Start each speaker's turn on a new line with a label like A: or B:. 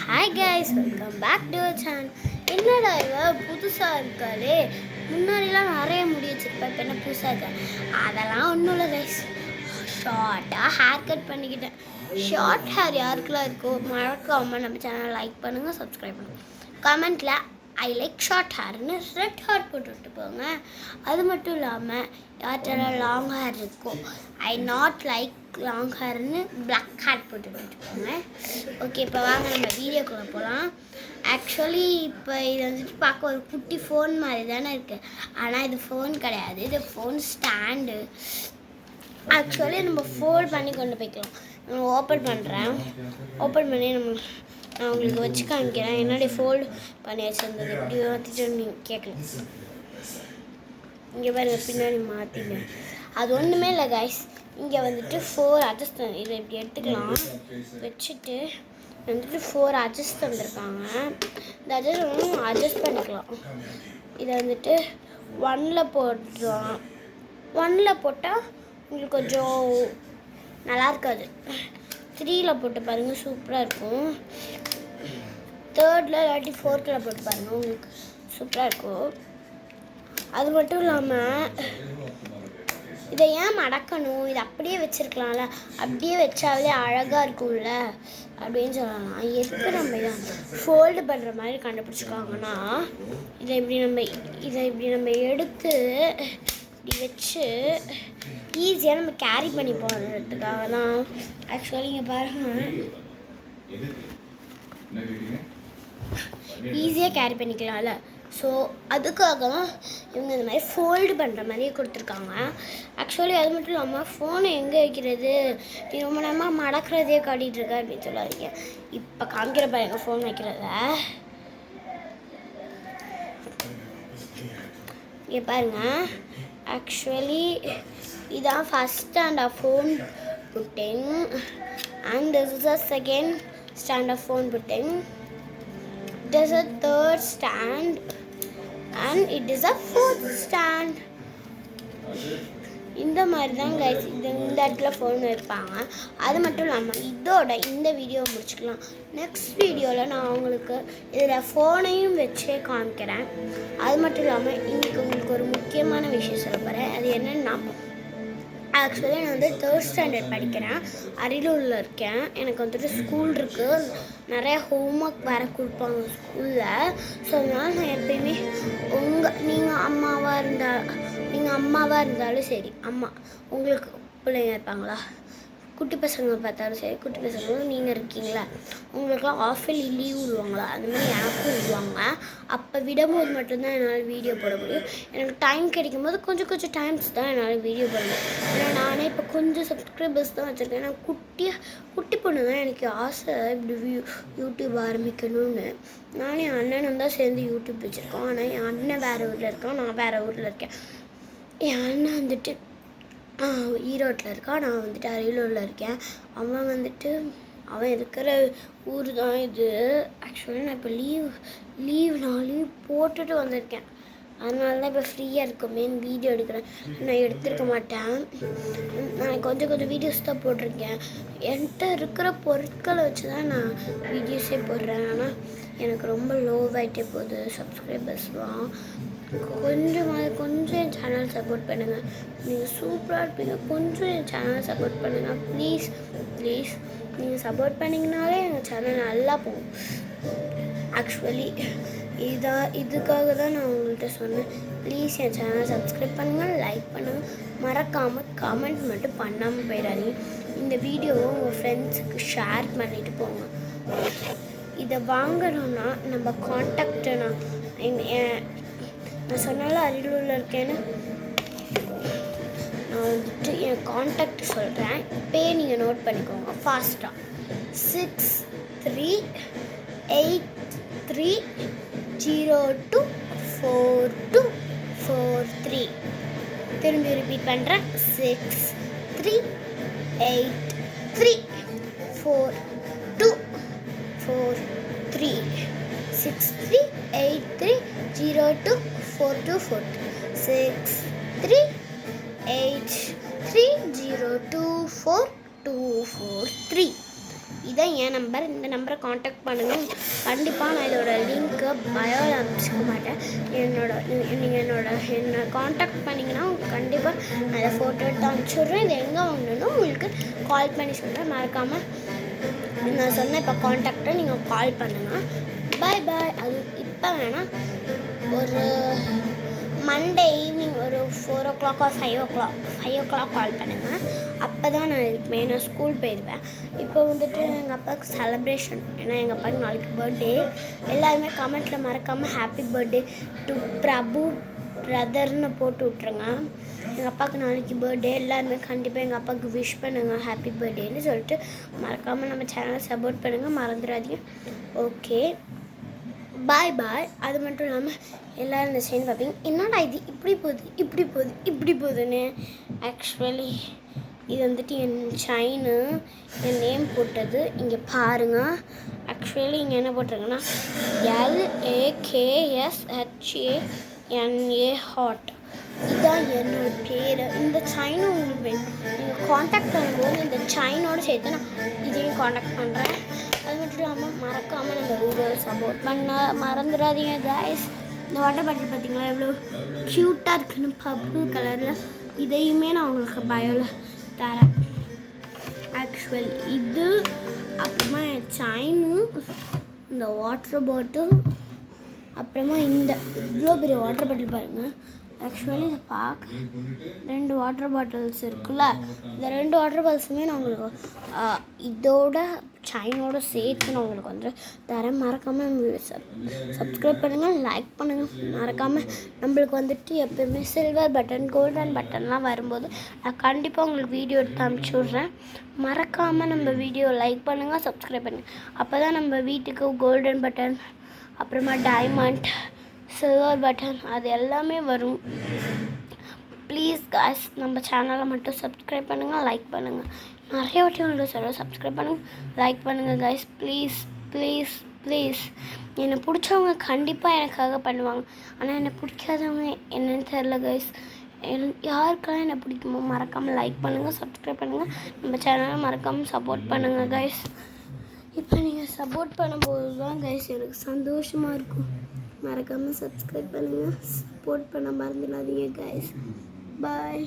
A: Hi guys, welcome back to our channel. என்னடா இவ புதுசாக இருக்காளே, முன்னாடிலாம் நிறைய முடி வச்சிருப்பேன், இப்போ என்ன புதுசாக இருக்கேன்? அதெல்லாம் ஒன்றும் இல்லை கைஸ், ஷார்ட்டாக ஹேர் கட் பண்ணிக்கிட்டேன். ஷார்ட் ஹேர் யாருக்கெல்லாம் இருக்கோ மறக்காமல் நம்ம சேனலை லைக் பண்ணுங்கள், சப்ஸ்கிரைப் பண்ணுங்கள். கமெண்ட்டில் ஐ லைக் ஷார்ட் ஹேர்னு ரெட் ஹேர் போட்டு விட்டு போங்க. அது மட்டும் இல்லாமல் யார்கிட்ட லாங் ஹேர் இருக்கோ ஐ நாட் லைக் லாங் ஹேர்னு பிளாக் ஹேர் போட்டு விட்டு போங்க. ஓகே, இப்போ வாங்க நம்ம வீடியோக்குள்ளே போகலாம். ஆக்சுவலி இப்போ இது வந்துட்டு பார்க்க ஒரு குட்டி ஃபோன் மாதிரி தானே இருக்குது, ஆனால் இது ஃபோன் கிடையாது, இது ஃபோன் ஸ்டாண்டு. ஆக்சுவலி நம்ம ஃபோல்ட் பண்ணி கொண்டு போய்க்கலாம். நான் ஓப்பன் பண்ணுறேன். ஓப்பன் பண்ணி நான் உங்களுக்கு வச்சு காமிக்கிறேன். என்னுடைய ஃபோல்டு பண்ணி வச்சுருந்தது இப்படி மாற்றிட்டு நீங்கள் கேட்கலாம். இங்கே பாருங்க, பின்னாடி மாற்றிட்டேன். அது ஒன்றுமே இல்லை கைஸ். இங்கே வந்துட்டு 4 அட்ஜஸ்ட் இதை இப்படி எடுத்துக்கலாம். வச்சுட்டு வந்துட்டு 4 அட்ஜஸ்ட் வந்துருக்காங்க. இந்த அட்ஜஸ்ட் பண்ணிக்கலாம். இதை வந்துட்டு 1ல் போட்டுருவாங்க. 1ல் போட்டால் உங்களுக்கு கொஞ்சம் நல்லா இருக்காது. 3ல் போட்டு பாருங்கள், சூப்பராக இருக்கும். 3ர்டில் இல்லாட்டி 4த்தில் போட்டு பாருங்கள், உங்களுக்கு சூப்பராக இருக்கும். அது மட்டும் இல்லாமல் இதை ஏன் மடக்கணும், இதை அப்படியே வச்சுருக்கலாம்ல, அப்படியே வச்சாலே அழகாக இருக்கும்ல அப்படின்னு சொல்லலாம். எதுக்கு நம்ம இதை ஃபோல்டு பண்ணுற மாதிரி கண்டுபிடிச்சிருக்காங்கன்னா, இதை இப்படி நம்ம எடுத்து இப்படி வச்சு ஈஸியாக நம்ம கேரி பண்ணி போகிறதுக்காக தான். ஆக்சுவலி இங்கே பாருங்கள், ஈஸியாக கேரி பண்ணிக்கலாம்ல, ஸோ அதுக்காக தான் இவங்க இந்த மாதிரி ஃபோல்டு பண்ணுற மாதிரியே கொடுத்துருக்காங்க. ஆக்சுவலி அது மட்டும் இல்லாமல் ஃபோனை எங்கே வைக்கிறது, நீ ரொம்ப நேரமாக மடக்கிறதே காட்டிகிட்ருக்க அப்படின்னு சொல்லாதீங்க. இப்போ காமிக்கிற பாருங்க ஃபோன் வைக்கிறத. இங்கே பாருங்கள், ஆக்சுவலி இதான் first stand of phone putting and this is the second stand of phone putting. It is a third stand and it is a fourth stand. இந்த மாதிரி தான் கைஸ் இந்த இடத்துல ஃபோன் வைப்பாங்க. அது மட்டும் இல்லாமல் இதோட இந்த வீடியோ முடிச்சுக்கலாம். நெக்ஸ்ட் வீடியோவில் நான் உங்களுக்கு இதில் ஃபோனையும் வச்சே காமிக்கிறேன். அது மட்டும் இல்லாமல் இன்றைக்கி உங்களுக்கு ஒரு முக்கியமான விஷயம் சொல்ல போகிறேன். அது என்னென்னா, ஆக்சுவலி நான் வந்து 3rd ஸ்டாண்டர்ட் படிக்கிறேன், அரியலூரில் இருக்கேன். எனக்கு வந்துட்டு ஸ்கூல் இருக்குது, நிறையா ஹோம்ஒர்க் வேறு கொடுப்பாங்க ஸ்கூலில். ஸோ அதனால் நான் எப்பயுமே நீங்கள் அம்மாவாக இருந்தாலும் சரி, உங்களுக்கு பிள்ளைங்க இருப்பாங்களா, குட்டி பசங்க பார்த்தாலும் சரி, குட்டி பசங்களும் நீங்கள் இருக்கீங்களா, உங்களுக்குலாம் ஆஃபலி லீவ் விடுவாங்களா, அந்தமாதிரி எனக்கும் விடுவாங்க. அப்போ விடும்போது மட்டும்தான் என்னால் வீடியோ போட முடியும். எனக்கு டைம் கிடைக்கும்போது கொஞ்சம் டைம்ஸ் தான் என்னால் வீடியோ போட முடியும். ஏன்னா நானே இப்போ கொஞ்சம் சப்ஸ்கிரைபர்ஸ் தான் வச்சுருக்கேன். நான் குட்டி பொண்ணு தான், எனக்கு ஆசை இப்படி யூடியூப் ஆரம்பிக்கணும்னு. நானும் என் அண்ணனும் தான் சேர்ந்து யூடியூப் வச்சுருக்கோம். ஆனால் என் அண்ணன் வேறு ஊரில் இருக்கான், நான் வேறு ஊரில் இருக்கேன். என் அண்ணன் வந்துட்டு ஈரோட்டில் இருக்கான், நான் வந்துட்டு அரியலூரில் இருக்கேன். அவன் இருக்கிற ஊர் தான் இது. ஆக்சுவலி நான் இப்போ லீவ் போட்டுட்டு வந்திருக்கேன். அதனால தான் இப்போ ஃப்ரீயாக இருக்குமேன்னு வீடியோ எடுக்கிறேன். நான் எடுத்துருக்க மாட்டேன். நான் கொஞ்சம் வீடியோஸ் தான் போட்டிருக்கேன். என்கிட்ட இருக்கிற பொருட்களை வச்சு தான் நான் வீடியோஸே போடுறேன். ஆனால் எனக்கு ரொம்ப லோவாகிட்டே போகுது சப்ஸ்கிரைபர்ஸ்லாம். கொஞ்சம் என் சேனல் சப்போர்ட் பண்ணுங்கள். நீங்கள் சூப்பராக இருப்பீங்க, கொஞ்சம் என் சேனலை சப்போர்ட் பண்ணுங்கள் ப்ளீஸ். நீங்கள் சப்போர்ட் பண்ணிங்கனாலே எங்கள் சேனல் நல்லா போகும். ஆக்சுவலி இதுக்காக தான் நான் உங்கள்கிட்ட சொன்னேன். ப்ளீஸ் என் சேனலை சப்ஸ்கிரைப் பண்ணுங்கள், லைக் பண்ணுங்கள், மறக்காமல் கமெண்ட் மட்டும் பண்ணாமல் போயிடாதீங்க. இந்த வீடியோவை உங்கள் ஃப்ரெண்ட்ஸுக்கு ஷேர் பண்ணிவிட்டு போங்க. இதை வாங்கணுன்னா நம்ம காண்டாக்டை நான் சொன்னால அரியலூரில் இருக்கேன்னு நான் வந்துட்டு என் காண்டாக்ட் சொல்கிறேன். இப்போயே நீங்கள் நோட் பண்ணிக்கோங்க ஃபாஸ்ட்டாக. 6383024243. திரும்பி ரிப்பீட் பண்ணுறேன். 63834243. 6383024243. இதான் என் நம்பர். இந்த நம்பரை காண்டாக்ட் பண்ணுங்கள். கண்டிப்பாக நான் இதோட லிங்க்கு பயோவில் அனுப்பிச்சிக்க மாட்டேன். நீங்கள் என்னை காண்டாக்ட் பண்ணிங்கன்னா கண்டிப்பாக நான் அதை ஃபோட்டோ எடுத்து அனுப்பிச்சுட்றேன். இது எங்கே வாங்கணும்னு உங்களுக்கு கால் பண்ணி சொல்கிறேன். மறக்காமல் நான் சொன்ன இப்போ காண்டாக்டை நீங்கள் கால் பண்ணுங்கள். பாய் பாய். அது இப்போ வேணால் ஒரு மண்டே ஈவினிங் ஒரு 4 o'clock or 5 o'clock கால் பண்ணுங்கள். அப்போ தான் நான் இருப்பேன். நான் ஸ்கூல் போயிடுவேன். இப்போ வந்துட்டு எங்கள் அப்பாவுக்கு செலப்ரேஷன். ஏன்னா எங்கள் அப்பாவுக்கு நாளைக்கு பர்த்டே. எல்லாருமே கமெண்ட்டில் மறக்காமல் ஹாப்பி பர்த்டே டு பிரபு பிரதர்னு போட்டு விட்ருங்க. எங்கள் அப்பாவுக்கு நாளைக்கு பர்த்டே. எல்லாருமே கண்டிப்பாக எங்கள் அப்பாவுக்கு விஷ் பண்ணுங்கள் ஹாப்பி பர்த்டேன்னு சொல்லிட்டு. மறக்காமல் நம்ம சேனலை சப்போர்ட் பண்ணுங்கள், மறந்துடாதீங்க. ஓகே, பாய் பாய். அது மட்டும் இல்லாமல் எல்லோரும் இந்த செயின் பார்ப்பீங்க, என்னடா இது இப்படி போகுதுன்னு. ஆக்சுவலி இது வந்துட்டு என் செயினு, என் நேம் போட்டது. இங்கே பாருங்கள். ஆக்சுவலி இங்கே என்ன போட்டிருக்குன்னா LAKSHANA ஹாட். இதுதான் என்னோட பேர். இந்த செயினும் உங்களுக்கு வேணும். நீங்கள் காண்டாக்ட் பண்ணும்போது இந்த செயினோடு சேர்த்து நான் இதையும் காண்டாக்ட் பண்ணுறேன். அது மட்டும் இல்லாமல் மறக்காமல் நம்ம வீடியோவை சப்போர்ட் பண்ண மறந்துடாதீங்க கைஸ். இந்த வாட்டர் பாட்டில் பார்த்தீங்களா எவ்வளோ க்யூட்டாக இருக்குன்னு, பர்பிள் கலரில். இதையுமே நான் உங்களுக்கு பயோவில் தரேன். ஆக்சுவல் இது அப்புறமா என் செயினு, இந்த வாட்டர் பாட்டில், அப்புறமா இந்த இவ்வளோ பெரிய வாட்டர் பாட்டில் பாருங்கள். ஆக்சுவலி இதை பார்க்க 2 வாட்டர் பாட்டில்ஸ் இருக்குல்ல, இந்த 2 வாட்டர் பாட்டில்ஸுமே நான் உங்களுக்கு இதோட செயினோட சேர்த்து நான் உங்களுக்கு வந்து தரேன். மறக்காமல் சப்ஸ்கிரைப் பண்ணுங்கள், லைக் பண்ணுங்கள். மறக்காமல் நம்மளுக்கு வந்துட்டு எப்போயுமே சில்வர் பட்டன், கோல்டன் பட்டன்லாம் வரும்போது நான் கண்டிப்பாக உங்களுக்கு வீடியோ எடுத்து அனுப்பிச்சி விட்றேன். மறக்காமல் நம்ம வீடியோ லைக் பண்ணுங்கள், சப்ஸ்கிரைப் பண்ணுங்கள். அப்போ தான் நம்ம வீட்டுக்கு கோல்டன் பட்டன், அப்புறமா டைமண்ட், சில்வர் பட்டன் அது எல்லாமே வரும். ப்ளீஸ் காய்ஸ், நம்ம சேனலை மட்டும் சப்ஸ்கிரைப் பண்ணுங்கள், லைக் பண்ணுங்கள். நிறைய வாட்டி உங்களுக்கு சொல்ல சப்ஸ்கிரைப் பண்ணுங்கள், லைக் பண்ணுங்கள் காய்ஸ். Please please please. என்னை பிடிச்சவங்க கண்டிப்பாக எனக்காக பண்ணுவாங்க. ஆனால் என்னை பிடிக்காதவங்க என்னென்னு தெரில காய்ஸ். யாருக்கெல்லாம் என்னை பிடிக்குமோ மறக்காமல் லைக் பண்ணுங்கள், சப்ஸ்கிரைப் பண்ணுங்கள். நம்ம சேனலை மறக்காமல் சப்போர்ட் பண்ணுங்கள் காய்ஸ். இப்போ நீங்கள் சப்போர்ட் பண்ணும்போது தான் காய்ஸ் எனக்கு சந்தோஷமாக இருக்கும். மறக்காமல் சப்ஸ்கிரைப் பண்ணுங்கள், சப்போர்ட் பண்ண மறந்துடாதீங்க கைஸ். பாய்.